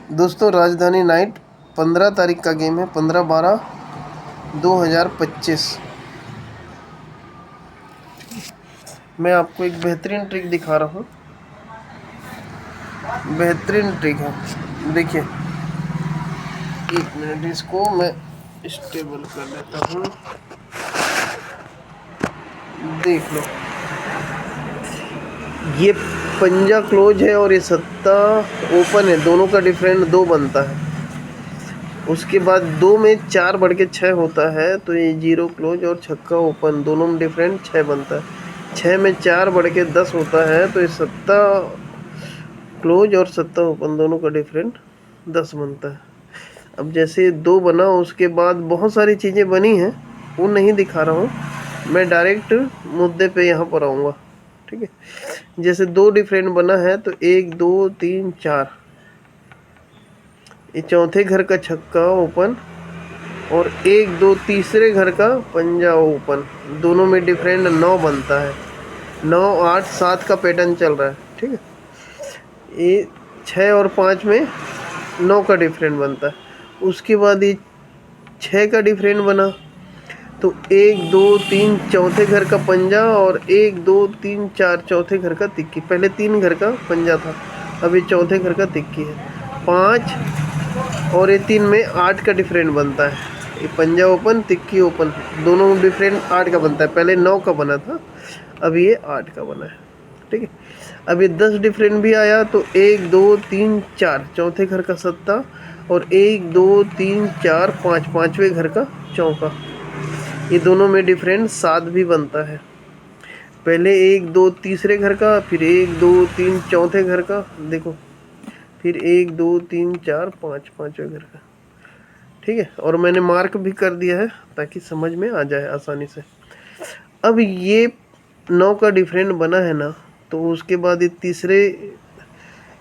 दोस्तों राजधानी नाइट 15 तारीख का गेम है, 15/12/2025। मैं आपको एक बेहतरीन ट्रिक दिखा रहा हूँ। बेहतरीन ट्रिक है, देखिए। एक मिनट, इसको मैं स्टेबल कर देता हूँ। देख लो, ये पंजा क्लोज है और ये सत्ता ओपन है। दोनों का डिफरेंट 2 बनता है। उसके बाद 2 में 4 बढ़ के 6 होता है, तो ये 0 क्लोज और छक्का ओपन दोनों में डिफरेंट 6 बनता है। 6 में 4 बढ़ के 10 होता है, तो ये सत्ता क्लोज और सत्ता ओपन दोनों का डिफरेंट 10 बनता है। अब जैसे 2 बना, उसके बाद बहुत सारी चीज़ें बनी हैं, वो नहीं दिखा रहा हूँ। मैं डायरेक्ट मुद्दे पे यहाँ पर आऊँगा, ठीक है। जैसे 2 डिफरेंट बना है, तो 1 2 3 4, ये चौथे घर का छक्का ओपन और 1 2 तीसरे घर का पंजा ओपन, दोनों में डिफरेंट 9 बनता है। 9 8 7 का पैटर्न चल रहा है, ठीक है। ये 6 और 5 में 9 का डिफरेंट बनता है। उसके बाद ये 6 का डिफरेंट बना, तो 1 2 3 चौथे घर का पंजा और 1 2 3 4 चौथे घर का तिक्की। पहले 3 घर का पंजा था, अब ये चौथे घर का तिक्की है। 5 और ये 3 में 8 का डिफरेंट बनता है। ये पंजा ओपन तिक्की ओपन दोनों डिफरेंट 8 का बनता है। पहले 9 का बना था, अब ये 8 का बना है, ठीक है। अब ये 10 डिफरेंट भी आया, तो 1 2 3 4 चौथे घर का सत्ता और 1 2 3 4 5 पाँचवें घर का चौका, ये दोनों में डिफरेंट 7 भी बनता है। पहले 1 2 तीसरे घर का, फिर 1 2 3 चौथे घर का, देखो, फिर 1 2 3 4 5 पाँचवें घर का, ठीक है। और मैंने मार्क भी कर दिया है ताकि समझ में आ जाए आसानी से। अब ये 9 का डिफरेंट बना है ना, तो उसके बाद ये तीसरे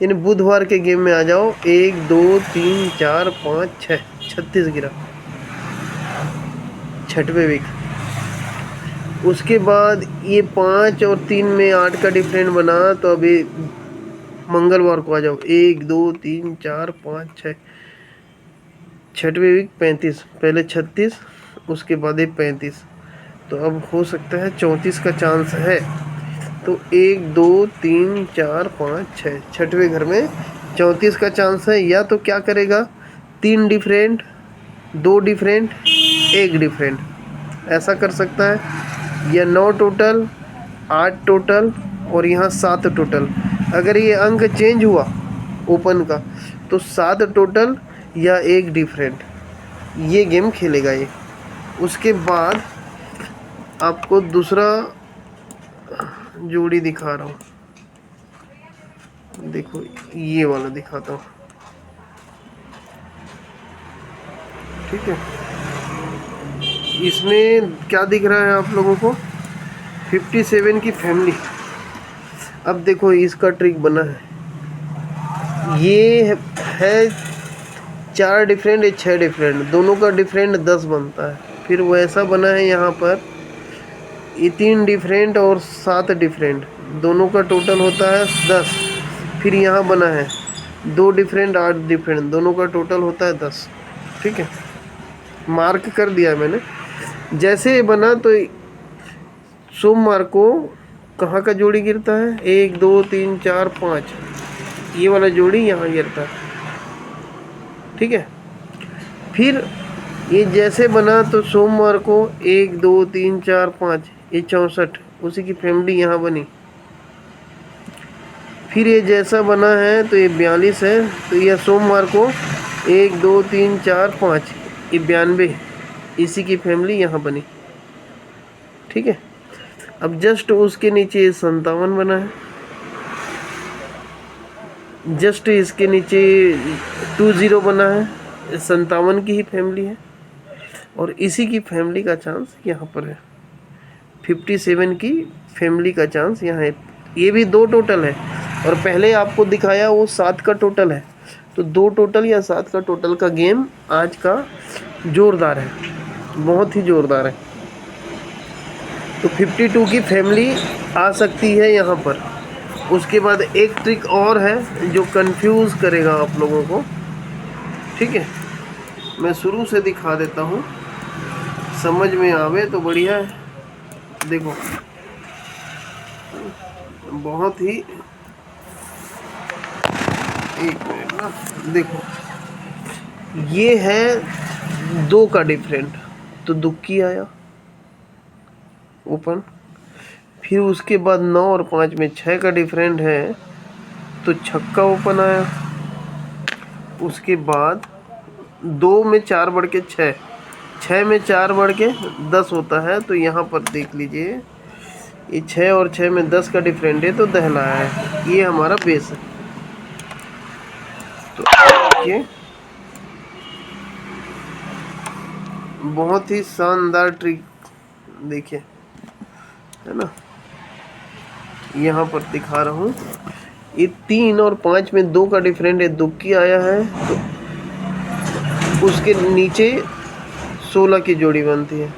यानी बुधवार के गेम में आ जाओ। 1 2 3 4 5 6 36 गिरा, छठवें वीक। उसके बाद ये 5 और 3 में 8 का डिफरेंट बना, तो अभी मंगलवार को आ जाओ। 1 2 3 4 5 6 छठवें वीक 35, पहले 36 उसके बाद ये 35, तो अब हो सकता है 34 का चांस है। तो 1 2 3 4 5 6 छठवें घर में 34 का चांस है। या तो क्या करेगा, 3 डिफरेंट 2 डिफरेंट 1 डिफरेंट, ऐसा कर सकता है। या 9 टोटल 8 टोटल और यहाँ 7 टोटल। अगर ये अंक चेंज हुआ ओपन का, तो 7 टोटल या 1 डिफरेंट, ये गेम खेलेगा ये। उसके बाद आपको दूसरा जोड़ी दिखा रहा हूँ, देखो ये वाला दिखाता हूँ, ठीक है। इसमें क्या दिख रहा है आप लोगों को, 57 की फैमिली। अब देखो इसका ट्रिक बना है, ये है 4 डिफरेंट, ये 6 डिफरेंट, दोनों का डिफरेंट 10 बनता है। फिर वैसा बना है यहाँ पर, ये 3 डिफरेंट और 7 डिफरेंट, दोनों का टोटल होता है 10। फिर यहाँ बना है 2 डिफरेंट 8 डिफरेंट, दोनों का टोटल होता है 10, ठीक है। मार्क कर दिया मैंने। जैसे ये बना, तो सोमवार को कहाँ का जोड़ी गिरता है, 1 2 3 4 5, ये वाला जोड़ी यहाँ गिरता है, ठीक है। फिर ये जैसे बना, तो सोमवार को 1 2 3 4 5, ये 64, उसी की फैमिली यहाँ बनी। फिर ये जैसा बना है, तो ये 42 है, तो यह सोमवार को 1 2 3 4 5, ये 92, इसी की फैमिली यहाँ बनी, ठीक है। अब जस्ट उसके नीचे 57 बना है, जस्ट इसके नीचे 20 बना है, 57 की ही फैमिली है। और इसी की फैमिली का चांस यहाँ पर है, 57 की फैमिली का चांस यहाँ है। ये भी 2 टोटल है, और पहले आपको दिखाया वो 7 का टोटल है। तो 2 टोटल या 7 का टोटल का गेम आज का जोरदार है, बहुत ही जोरदार है। तो 52 की फैमिली आ सकती है यहाँ पर। उसके बाद एक ट्रिक और है जो कंफ्यूज करेगा आप लोगों को, ठीक है, मैं शुरू से दिखा देता हूँ, समझ में आवे तो बढ़िया है। देखो बहुत ही, एक मिनट ना, देखो ये है 2 का डिफरेंट, तो दुक्की आया ओपन। फिर उसके बाद 9 और 5 में 6 का डिफरेंट है, तो छक्का ओपन आया। उसके बाद 2 में 4 बढ़ के 6, 6 में 4 बढ़ के 10 होता है। तो यहाँ पर देख लीजिए, ये 6 और 6 में 10 का डिफरेंट है, तो दहला है, ये हमारा बेस है। तो देखिए बहुत ही शानदार ट्रिक, देखिए है ना, यहाँ पर दिखा रहा हूँ। ये 3 और 5 में 2 का डिफरेंट है, दुक्की आया है, तो उसके नीचे 16 की जोड़ी बनती है।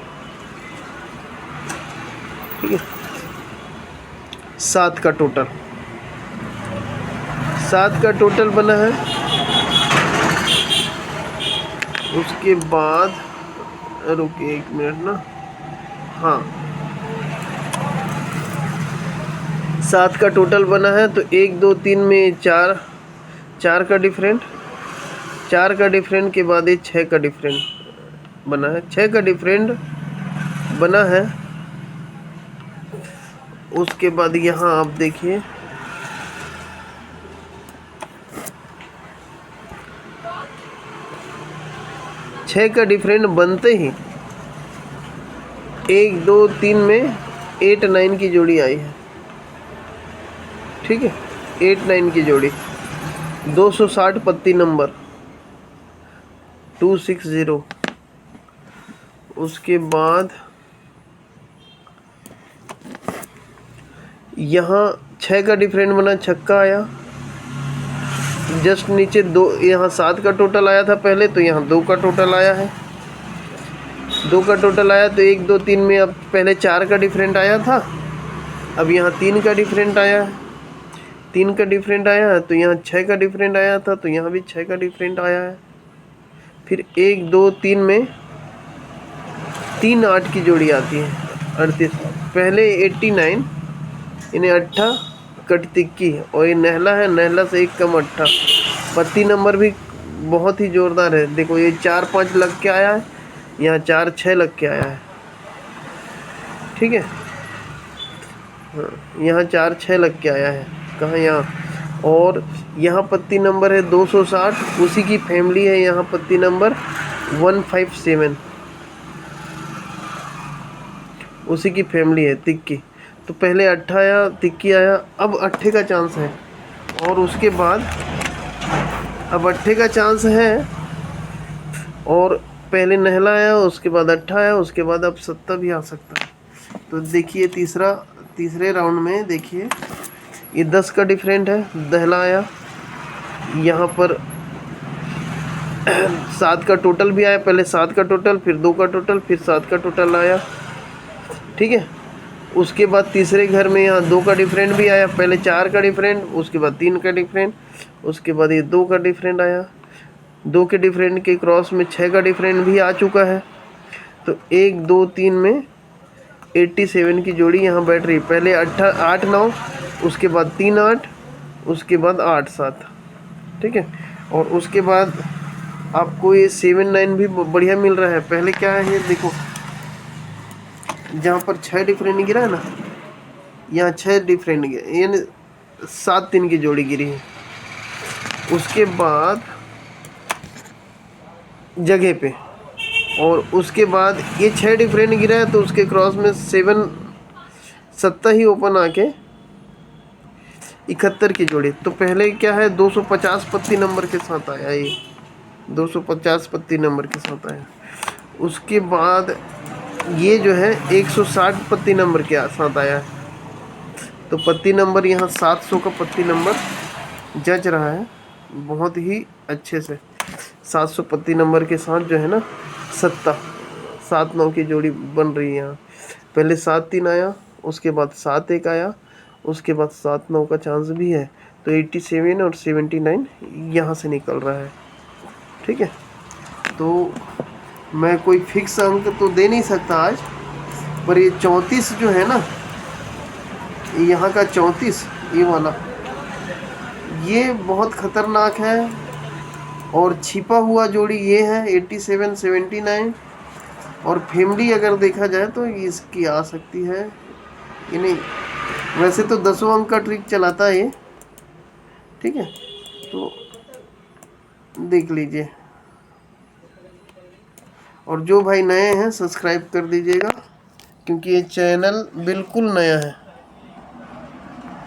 ठीक है, 7 का टोटल, 7 का टोटल बना है। उसके बाद रुकिए एक मिनट ना, हाँ 7 का टोटल बना है। तो 1 2 3 में 4, 4 का डिफरेंट, 4 का डिफरेंट के बाद ये 6 का डिफरेंट बना है, 6 का डिफरेंट बना है। उसके बाद यहाँ आप देखिए, छः का डिफरेंट बनते ही 1 2 3 में 8 9 की जोड़ी आई है। ठीक है, 8 9 की जोड़ी, 260 पत्ती नंबर 260। उसके बाद यहाँ 6 का डिफरेंट बना, छक्का आया। जस्ट नीचे 2, यहाँ 7 का टोटल आया था पहले, तो यहाँ 2 का टोटल आया है, 2 का टोटल आया। तो 1 2 3 में अब पहले 4 का डिफरेंट आया था, अब यहाँ 3 का डिफरेंट आया है, 3 का डिफरेंट आया है। तो यहाँ 6 का डिफरेंट आया था, तो यहाँ भी 6 का डिफरेंट आया है। फिर 1 2 3 में 3 8 की जोड़ी आती है, 38। पहले 89 इन्हें 8 कट तिक्की, और ये नहला है, नहला से 1 कम 8। पत्ती नंबर भी बहुत ही ज़ोरदार है। देखो ये 4 5 लग के आया है, यहाँ 4 6 लग के आया है। ठीक है, हाँ यहाँ 4 6 लग के आया है, कहाँ यहाँ। और यहाँ पत्ती नंबर है 260, उसी की फैमिली है यहाँ पत्ती नंबर 157, उसी की फैमिली है तिक्की। तो पहले 8 आया, तिक्की आया, अब 8 का चांस है। और उसके बाद अब 8 का चांस है, और पहले नहला आया, उसके बाद 8 आया, उसके बाद अब 7 भी आ सकता है। तो देखिए तीसरे राउंड में देखिए ये 10 का डिफरेंट है, दहला आया। यहाँ पर 7 का टोटल भी आया, पहले 7 का टोटल, फिर 2 का टोटल, फिर 7 का टोटल आया। ठीक है, उसके बाद तीसरे घर में यहाँ 2 का डिफरेंट भी आया, पहले 4 का डिफरेंट, उसके बाद 3 का डिफरेंट, उसके बाद ये 2 का डिफरेंट आया। 2 के डिफरेंट के क्रॉस में 6 का डिफरेंट भी आ चुका है। तो 1 2 3 में 87 की जोड़ी यहाँ बैठ रही, पहले 8 9, उसके बाद 3 8, उसके बाद 8 7। ठीक है, और उसके बाद आपको ये 7 9 भी बढ़िया मिल रहा है। पहले क्या है ये देखो, जहाँ पर 6 डिफरेंट गिरा है ना, यहाँ 6 डिफरेंट गिरा, यानी 7 3 की जोड़ी गिरी है। उसके बाद जगह पे, और उसके बाद ये 6 डिफरेंट गिरा है, तो उसके क्रॉस में 7 7 ही ओपन आके 71 की जोड़ी। तो पहले क्या है 250 पत्ती नंबर के साथ आया, ये 250 पत्ती नंबर के साथ आया। उसके बाद ये जो है 160 पत्ती नंबर के साथ आया है। तो पत्ती नंबर यहाँ 700 का पत्ती नंबर जच रहा है बहुत ही अच्छे से। 700 पत्ती नंबर के साथ जो है ना 7 9 की जोड़ी बन रही है यहाँ। पहले 7 3 आया, उसके बाद 7 1 आया, उसके बाद 7 9 का चांस भी है। तो 87 और 79 यहाँ से निकल रहा है। ठीक है। तो मैं कोई फिक्स अंक तो दे नहीं सकता आज, पर ये 34 जो है ना, यहाँ का 34 ये वाला, ये बहुत ख़तरनाक है। और छिपा हुआ जोड़ी ये है 87 79। और फैमिली अगर देखा जाए तो इसकी आ सकती है कि नहीं। वैसे तो 10वां अंक का ट्रिक चलाता है ये, ठीक है। तो देख लीजिए। और जो भाई नए हैं सब्सक्राइब कर दीजिएगा, क्योंकि ये चैनल बिल्कुल नया है।